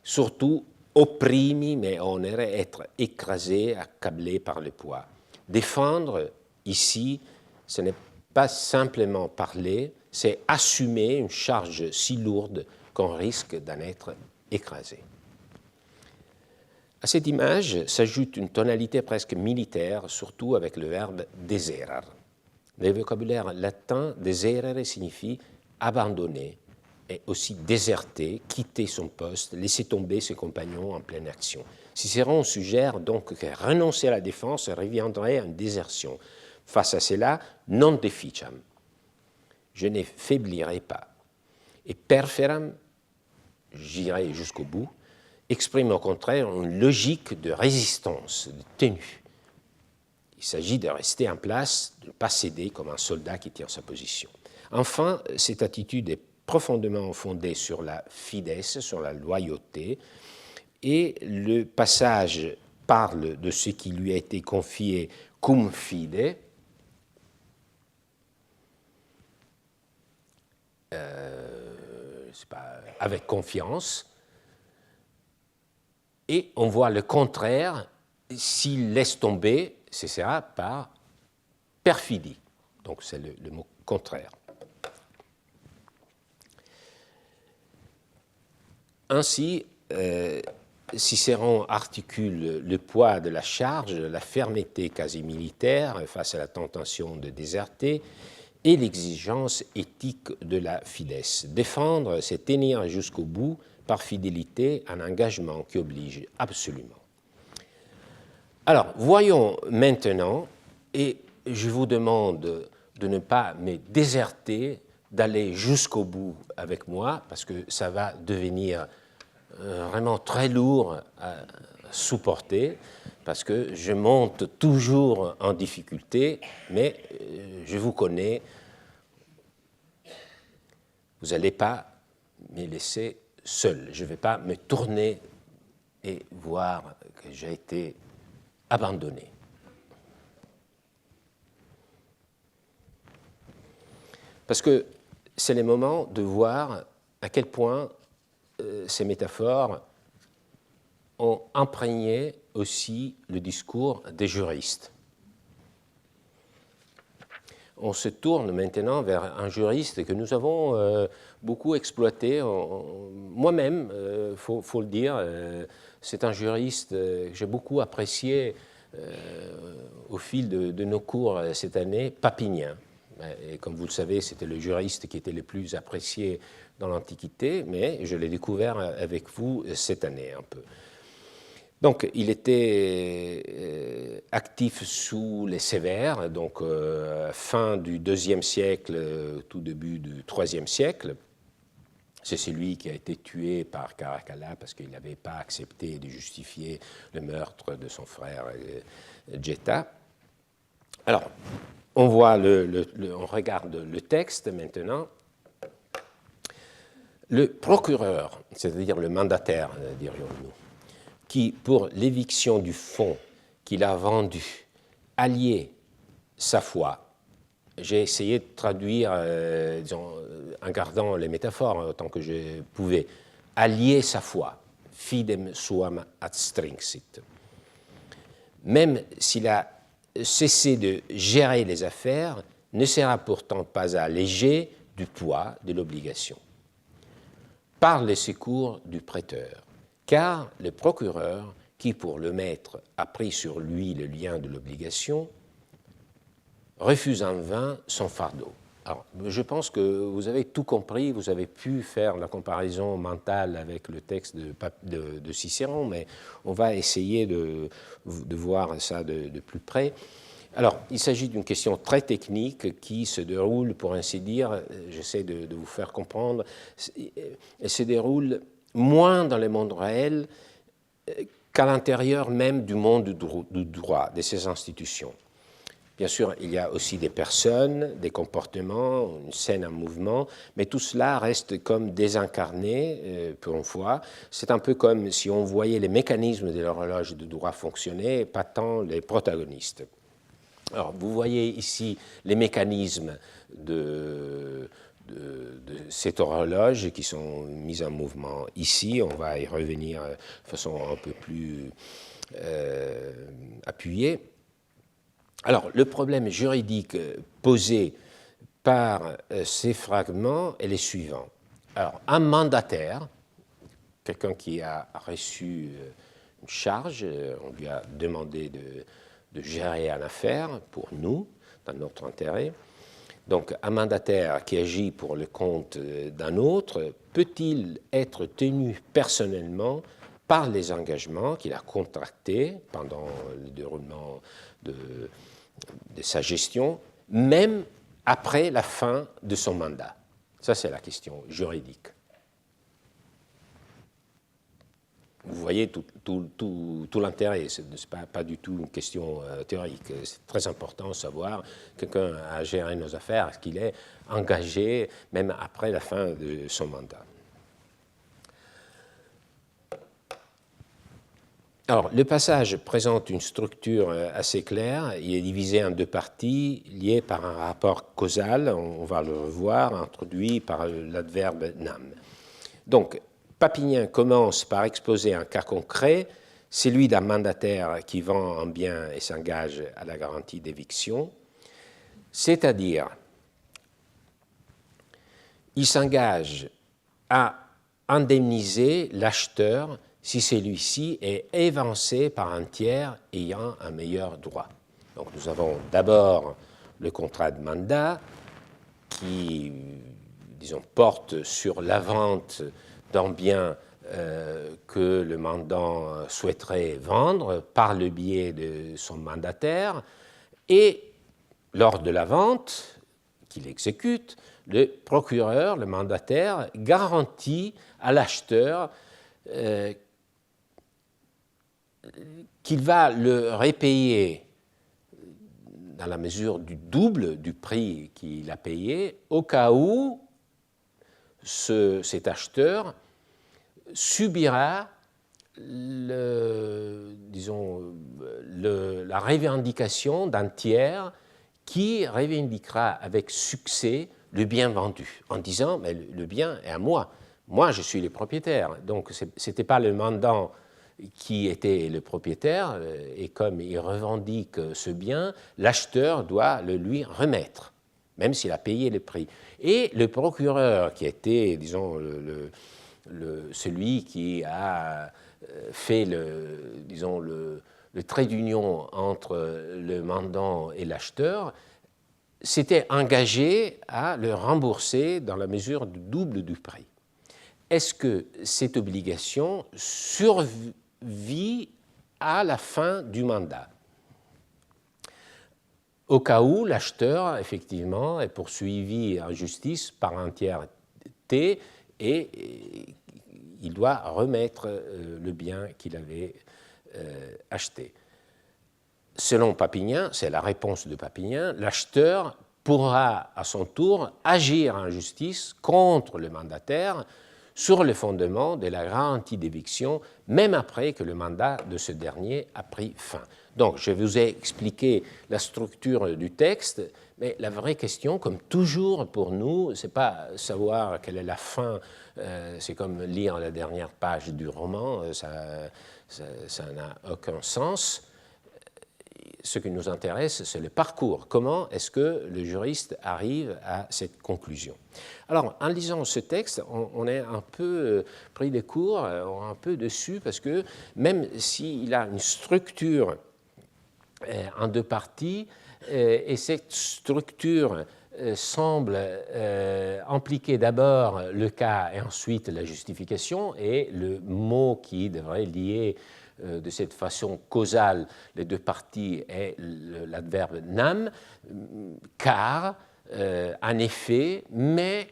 surtout opprimi, mais onere, être écrasé, accablé par le poids. Défendre, ici, ce n'est pas simplement parler, c'est assumer une charge si lourde qu'on risque d'en être écrasé. À cette image s'ajoute une tonalité presque militaire, surtout avec le verbe deserar. Le vocabulaire latin, deserere signifie abandonner et aussi déserter, quitter son poste, laisser tomber ses compagnons en pleine action. Cicéron suggère donc que renoncer à la défense reviendrait à une désertion. Face à cela, non deficiam, je ne faiblirai pas. Et perferam, j'irai jusqu'au bout, exprime au contraire une logique de résistance, de tenue. Il s'agit de rester en place, de ne pas céder comme un soldat qui tient sa position. Enfin, cette attitude est profondément fondée sur la fides, sur la loyauté, et le passage parle de ce qui lui a été confié cum fide, avec confiance, et on voit le contraire, s'il laisse tomber, ce sera par perfidie. Donc c'est le mot contraire. Ainsi, Cicéron articule le poids de la charge, la fermeté quasi militaire face à la tentation de déserter et l'exigence éthique de la fides. Défendre, c'est tenir jusqu'au bout par fidélité un engagement qui oblige absolument. Alors, voyons maintenant, et je vous demande de ne pas me déserter, d'aller jusqu'au bout avec moi, parce que ça va devenir vraiment très lourd à supporter, parce que je monte toujours en difficulté, mais je vous connais, vous n'allez pas me laisser seul. Je ne vais pas me tourner et voir que j'ai été abandonné. Parce que c'est le moment de voir à quel point ces métaphores ont imprégné aussi le discours des juristes. on se tourne maintenant vers un juriste que nous avons beaucoup exploité. Moi-même, faut le dire, c'est un juriste que j'ai beaucoup apprécié au fil de nos cours cette année, Papinien. Et comme vous le savez, c'était le juriste qui était le plus apprécié dans l'Antiquité, mais je l'ai découvert avec vous cette année un peu. Donc, il était actif sous les Sévères, donc fin du IIe siècle, tout début du IIIe siècle. C'est celui qui a été tué par Caracalla parce qu'il n'avait pas accepté de justifier le meurtre de son frère Geta. Alors, on regarde le texte maintenant. Le procureur, c'est-à-dire le mandataire, dirions-nous, qui, pour l'éviction du fonds qu'il a vendu, alliait sa foi. J'ai essayé de traduire, disons, en gardant les métaphores autant que je pouvais, allier sa foi, fidem suam adstrinxit. Même s'il a cessé de gérer les affaires, ne sera pourtant pas allégé du poids de l'obligation. Par le secours du prêteur, car le procureur, qui pour le maître a pris sur lui le lien de l'obligation, refuse en vain son fardeau. Alors, je pense que vous avez tout compris, vous avez pu faire la comparaison mentale avec le texte de Cicéron, mais on va essayer de voir ça de plus près. Alors, il s'agit d'une question très technique qui se déroule, pour ainsi dire, j'essaie de vous faire comprendre, elle se déroule moins dans le monde réel qu'à l'intérieur même du monde du droit, de ces institutions. Bien sûr, il y a aussi des personnes, des comportements, une scène en mouvement, mais tout cela reste comme désincarné pour une fois. C'est un peu comme si on voyait les mécanismes de l'horloge de droit fonctionner, pas tant les protagonistes. Alors, vous voyez ici les mécanismes de cette horloge qui sont mis en mouvement ici. On va y revenir de façon un peu plus appuyée. Alors, le problème juridique posé par ces fragments est le suivant. Alors, un mandataire, quelqu'un qui a reçu une charge, on lui a demandé de gérer une affaire pour nous, dans notre intérêt. Donc, un mandataire qui agit pour le compte d'un autre, peut-il être tenu personnellement par les engagements qu'il a contractés pendant le déroulement de sa gestion, même après la fin de son mandat? Ça, c'est la question juridique. Vous voyez tout l'intérêt, ce n'est pas du tout une question théorique. C'est très important de savoir quelqu'un a géré nos affaires, est-ce qu'il est engagé même après la fin de son mandat. Alors, le passage présente une structure assez claire. Il est divisé en deux parties, liées par un rapport causal, on va le revoir, introduit par l'adverbe nam. Donc, Papinien commence par exposer un cas concret, celui d'un mandataire qui vend un bien et s'engage à la garantie d'éviction, c'est-à-dire, il s'engage à indemniser l'acheteur si celui-ci est évincé par un tiers ayant un meilleur droit. Donc nous avons d'abord le contrat de mandat qui, disons, porte sur la vente d'un bien que le mandant souhaiterait vendre par le biais de son mandataire, et lors de la vente qu'il exécute, le procureur, le mandataire, garantit à l'acheteur qu'il va le repayer dans la mesure du double du prix qu'il a payé, au cas où cet acheteur subira la revendication d'un tiers qui revendiquera avec succès le bien vendu, en disant mais le bien est à moi, je suis le propriétaire. Donc ce n'était pas le mandant qui était le propriétaire, et comme il revendique ce bien, l'acheteur doit le lui remettre. même s'il a payé le prix. Et le procureur, qui était, disons, celui qui a fait le trait d'union entre le mandant et l'acheteur, s'était engagé à le rembourser dans la mesure du double du prix. Est-ce que cette obligation survit à la fin du mandat? Au cas où l'acheteur, effectivement, est poursuivi en justice par un tiers T et il doit remettre le bien qu'il avait acheté. Selon Papinien, c'est la réponse de Papinien, l'acheteur pourra à son tour agir en justice contre le mandataire sur le fondement de la garantie d'éviction, même après que le mandat de ce dernier a pris fin. Donc, je vous ai expliqué la structure du texte, mais la vraie question, comme toujours pour nous, ce n'est pas savoir quelle est la fin, c'est comme lire la dernière page du roman, ça n'a aucun sens. Ce qui nous intéresse, c'est le parcours. Comment est-ce que le juriste arrive à cette conclusion? Alors, en lisant ce texte, on est un peu pris des cours, un peu dessus, parce que même s'il a une structure en deux parties, et cette structure semble impliquer d'abord le cas et ensuite la justification, et le mot qui devrait lier de cette façon causale les deux parties est l'adverbe nam, car, en effet, mais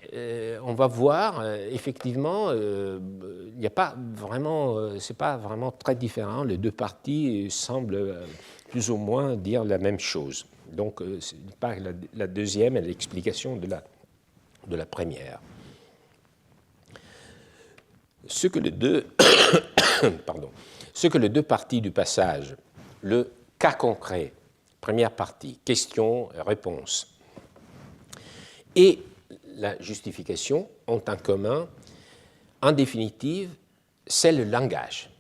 on va voir, effectivement, il n'y a pas vraiment, c'est pas vraiment très différent, les deux parties semblent plus ou moins dire la même chose. Donc, ce n'est pas la deuxième est l'explication de la première. Ce que les deux parties du passage, le cas concret, première partie, question, réponse, et la justification ont en commun, en définitive, c'est le langage.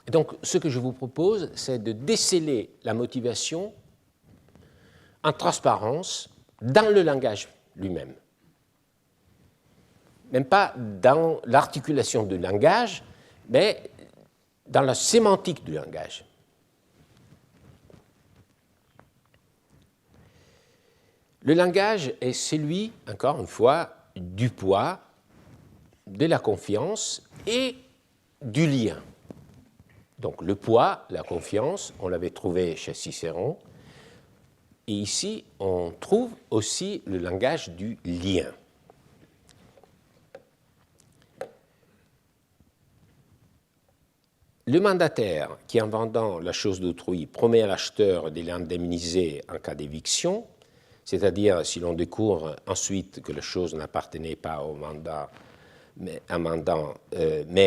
Et donc, ce que je vous propose, c'est de déceler la motivation en transparence dans le langage lui-même. Même pas dans l'articulation du langage, mais dans la sémantique du langage. Le langage est celui, encore une fois, du poids, de la confiance et du lien. Donc le poids, la confiance, on l'avait trouvé chez Cicéron, et ici on trouve aussi le langage du lien. Le mandataire qui, en vendant la chose d'autrui, promet à l'acheteur de l'indemniser en cas d'éviction, c'est-à-dire si l'on découvre ensuite que la chose n'appartenait pas au mandat, mais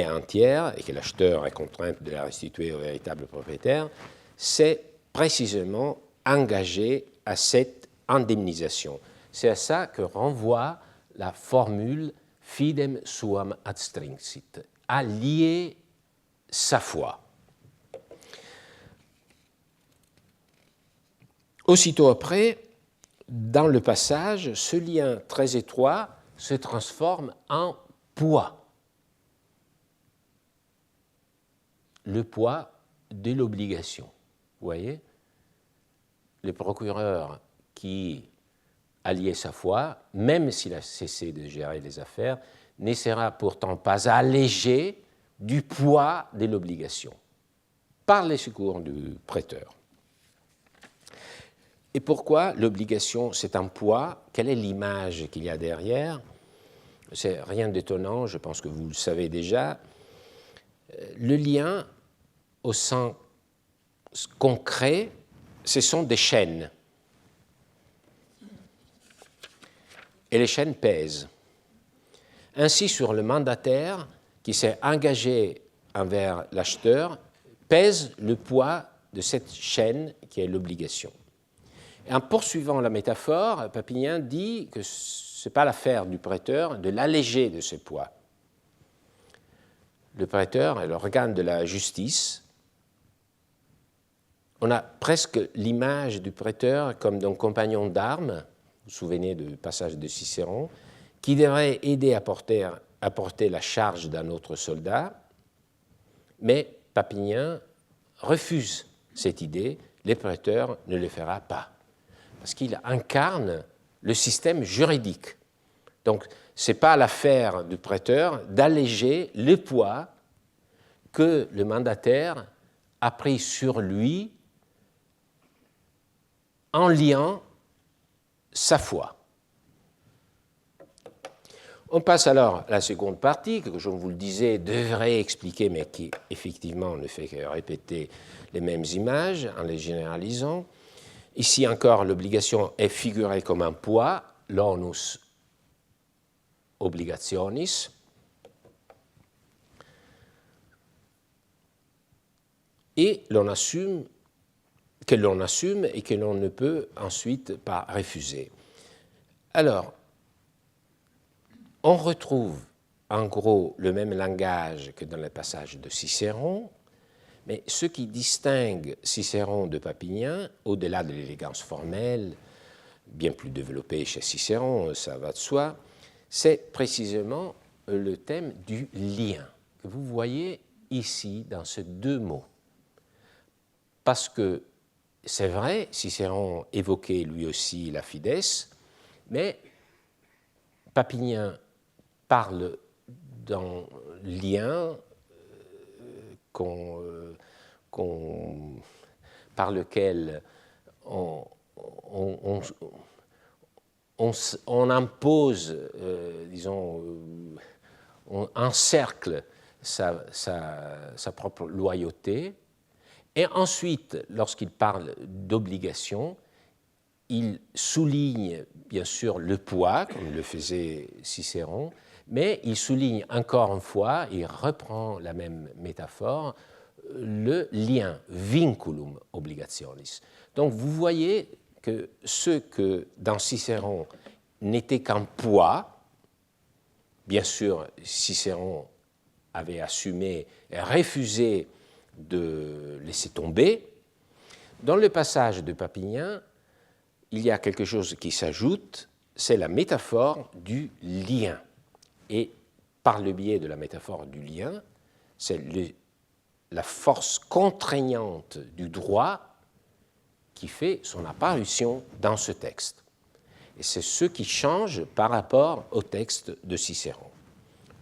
entière, et que l'acheteur est contraint de la restituer au véritable propriétaire, c'est précisément engagé à cette indemnisation. C'est à ça que renvoie la formule fidem suam adstrinxit, à lier sa foi. Aussitôt après, dans le passage, ce lien très étroit se transforme en poids. Le poids de l'obligation. Vous voyez? Le procureur qui a lié sa foi, même s'il a cessé de gérer les affaires, n'essaiera pourtant pas alléger du poids de l'obligation par les secours du prêteur. Et pourquoi l'obligation, c'est un poids? Quelle est l'image qu'il y a derrière? C'est rien d'étonnant, je pense que vous le savez déjà. Le lien, au sens concret, ce sont des chaînes. Et les chaînes pèsent. Ainsi, sur le mandataire qui s'est engagé envers l'acheteur, pèse le poids de cette chaîne qui est l'obligation. Et en poursuivant la métaphore, Papinien dit que ce n'est pas l'affaire du prêteur de l'alléger de ce poids. Le prêteur est l'organe de la justice on a presque l'image du prêteur comme d'un compagnon d'armes, vous vous souvenez du passage de Cicéron, qui devrait aider à porter la charge d'un autre soldat, mais Papinien refuse cette idée, le prêteur ne le fera pas, parce qu'il incarne le système juridique. Donc, ce n'est pas l'affaire du prêteur d'alléger le poids que le mandataire a pris sur lui en liant sa foi. On passe alors à la seconde partie, que je vous le disais, devrait expliquer, mais qui effectivement ne fait que répéter les mêmes images en les généralisant. Ici encore, l'obligation est figurée comme un poids, l'onus obligationis. Et l'on assume et que l'on ne peut ensuite pas refuser. Alors, on retrouve en gros le même langage que dans le passage de Cicéron, mais ce qui distingue Cicéron de Papinien, au-delà de l'élégance formelle, bien plus développée chez Cicéron, ça va de soi, c'est précisément le thème du lien que vous voyez ici dans ces deux mots. Parce que c'est vrai, Cicéron évoquait lui aussi la fides, mais Papinien parle d'un lien par lequel on impose, on encercle sa propre loyauté. Et ensuite, lorsqu'il parle d'obligation, il souligne bien sûr le poids, comme le faisait Cicéron, mais il souligne encore une fois, il reprend la même métaphore, le lien, vinculum obligationis. Donc vous voyez que ce que dans Cicéron n'était qu'un poids, bien sûr Cicéron avait assumé et refusé de laisser tomber. Dans le passage de Papinien, il y a quelque chose qui s'ajoute, c'est la métaphore du lien. Et par le biais de la métaphore du lien, c'est la force contraignante du droit qui fait son apparition dans ce texte. Et c'est ce qui change par rapport au texte de Cicéron.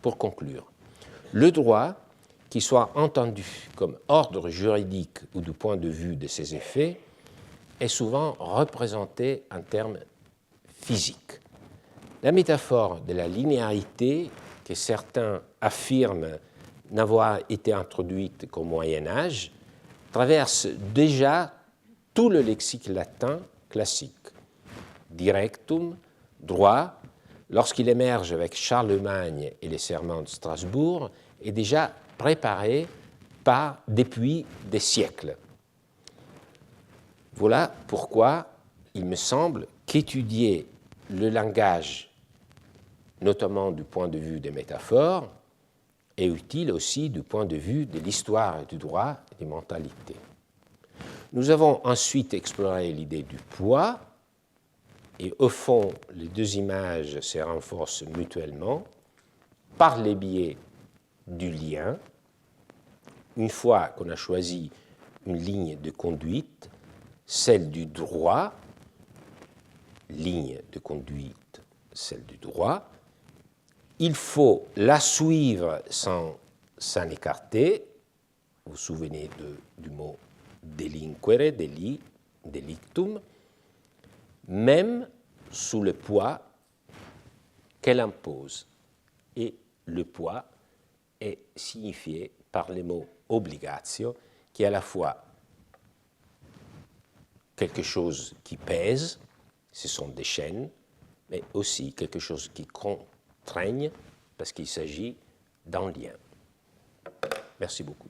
Pour conclure, le droit, qu'il soit entendu comme ordre juridique ou du point de vue de ses effets, est souvent représenté en termes physiques. La métaphore de la linéarité, que certains affirment n'avoir été introduite qu'au Moyen Âge, traverse déjà tout le lexique latin classique. Directum, droit, lorsqu'il émerge avec Charlemagne et les serments de Strasbourg, est déjà préparé depuis des siècles. Voilà pourquoi il me semble qu'étudier le langage, notamment du point de vue des métaphores, est utile aussi du point de vue de l'histoire du droit et des mentalités. Nous avons ensuite exploré l'idée du poids, et au fond, les deux images se renforcent mutuellement par les biais du lien. Une fois qu'on a choisi une ligne de conduite, celle du droit, ligne de conduite, celle du droit, il faut la suivre sans s'en écarter. Vous vous souvenez du mot delinquere, delictum, même sous le poids qu'elle impose. Et le poids est signifié par le mot obligatio, qui est à la fois quelque chose qui pèse, ce sont des chaînes, mais aussi quelque chose qui contraigne, parce qu'il s'agit d'un lien. Merci beaucoup.